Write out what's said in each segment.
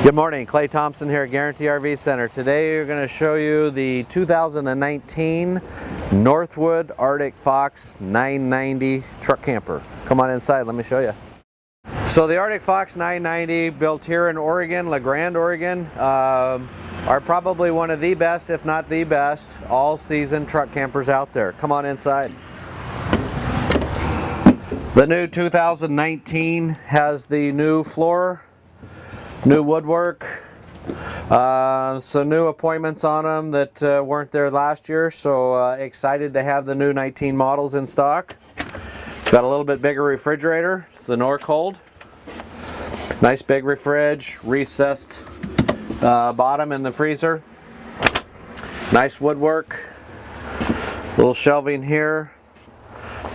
Good morning, Clay Thompson here at Guaranty RV Center. Today we're going to show you the 2019 Northwood Arctic Fox 990 truck camper. Come on inside, let me show you. So the Arctic Fox 990, built here in Oregon, La Grande, Oregon, are probably one of the best, if not the best, all-season truck campers out there. Come on inside. The new 2019 has the new floor, new woodwork, some new appointments on them that weren't there last year, so excited to have the new 19 models in stock. It's got a little bit bigger refrigerator, it's the Northwood. Nice big fridge, recessed bottom in the freezer. Nice woodwork, little shelving here.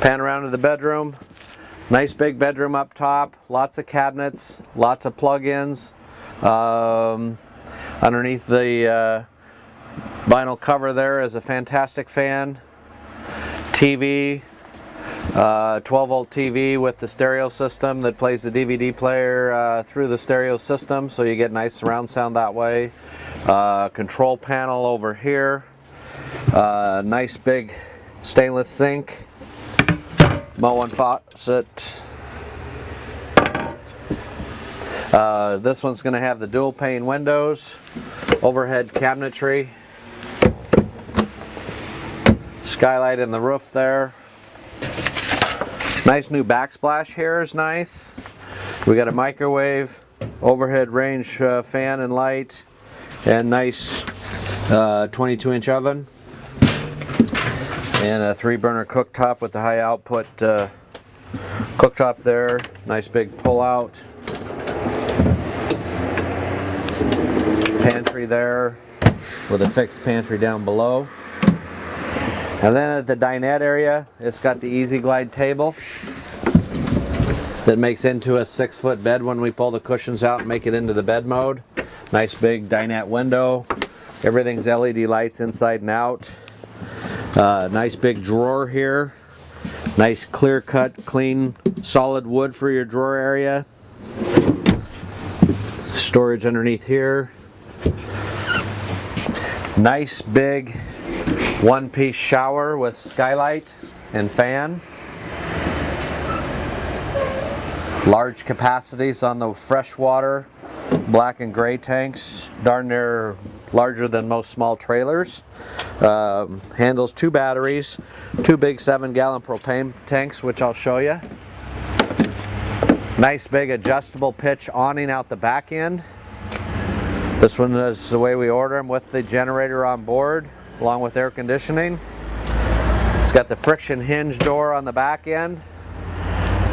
Pan around to the bedroom. Nice big bedroom up top, lots of cabinets, lots of plug-ins. Underneath the vinyl cover there is a fantastic fan, TV, 12-volt TV with the stereo system that plays the DVD player through the stereo system, so you get nice surround sound that way. Control panel over here, nice big stainless sink, Moen faucet. This one's going to have the dual pane windows, overhead cabinetry, skylight in the roof there. Nice new backsplash here is nice. We got a microwave, overhead range fan and light, and nice 22-inch oven. And a 3-burner cooktop with the high output cooktop there. Nice big pull out. Pantry there with a fixed pantry down below. And then at the dinette area, it's got the Easy Glide table that makes into a 6-foot bed when we pull the cushions out and make it into the bed mode. Nice big dinette window. Everything's LED lights inside and out. Nice big drawer here. Nice clear cut, clean, solid wood for your drawer area. Storage underneath here. Nice big one-piece shower with skylight and fan. Large capacities on the freshwater, black and gray tanks, darn near larger than most small trailers. Handles 2 batteries, 2 big 7-gallon propane tanks, which I'll show you. Nice big adjustable pitch awning out the back end. This one is the way we order them, with the generator on board along with air conditioning. It's got the friction hinge door on the back end.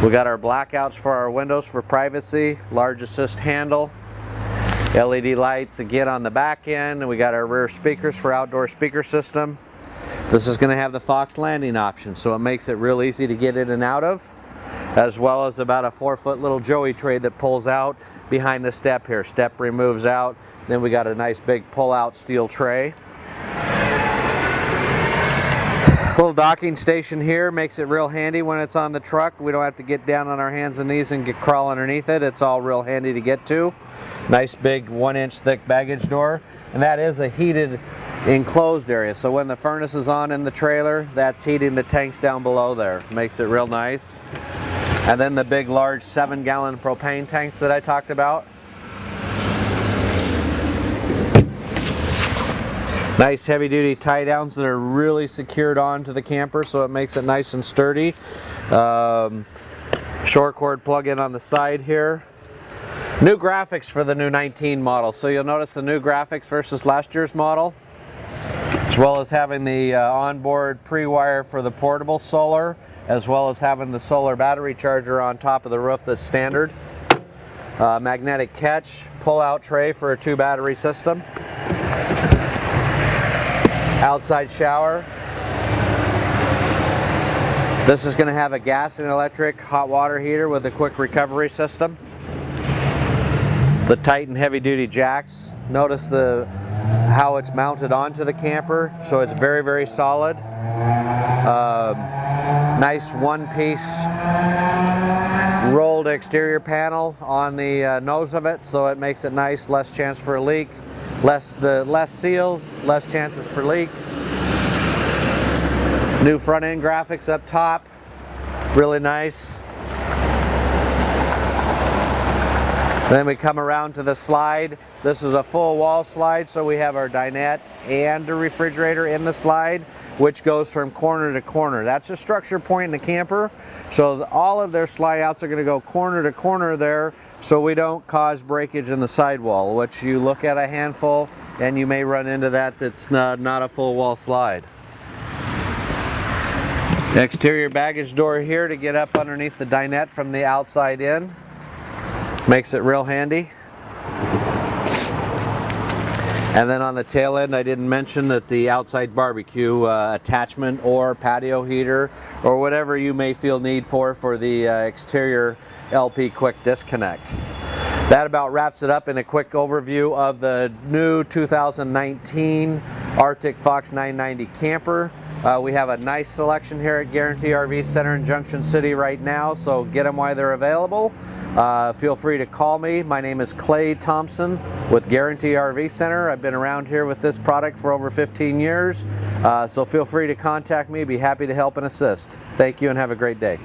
We got our blackouts for our windows for privacy, large assist handle, LED lights again on the back end, and we got our rear speakers for outdoor speaker system. This is going to have the Fox landing option, so it makes it real easy to get in and out of, as well as about a 4-foot little joey tray that pulls out behind the step here. Step removes out, then we got a nice big pull-out steel tray. Little docking station here makes it real handy when it's on the truck. We don't have to get down on our hands and knees and crawl underneath it. It's all real handy to get to. Nice big 1-inch thick baggage door, and that is a heated enclosed area, so when the furnace is on in the trailer, that's heating the tanks down below there. Makes it real nice. And then the big large 7-gallon propane tanks that I talked about. Nice heavy duty tie downs that are really secured onto the camper, so it makes it nice and sturdy. Short cord plug-in on the side here. New graphics for the new 19 model, so you'll notice the new graphics versus last year's model, as well as having the onboard pre-wire for the portable solar, as well as having the solar battery charger on top of the roof that's standard. Magnetic catch, pull-out tray for a 2-battery system. Outside shower. This is going to have a gas and electric hot water heater with a quick recovery system. The Titan heavy-duty jacks. Notice how it's mounted onto the camper, so it's very, very solid. Nice one-piece rolled exterior panel on the nose of it, so it makes it nice, less chance for a leak. Less seals, less chances for leak. New front end graphics up top, really nice. Then we come around to the slide. This is a full wall slide, so we have our dinette and a refrigerator in the slide, which goes from corner to corner. That's a structure point in the camper, so all of their slide outs are going to go corner to corner there, so we don't cause breakage in the sidewall, which you look at a handful and you may run into that. That's not a full wall slide. Exterior baggage door here to get up underneath the dinette from the outside in. Makes it real handy. And then on the tail end, I didn't mention that the outside barbecue attachment or patio heater or whatever you may feel need for the exterior LP quick disconnect. That about wraps it up in a quick overview of the new 2019 Arctic Fox 990 camper. We have a nice selection here at Guaranty RV Center in Junction City right now, so get them while they're available. Feel free to call me. My name is Clay Thompson with Guaranty RV Center. I've been around here with this product for over 15 years, so feel free to contact me. Be happy to help and assist. Thank you and have a great day.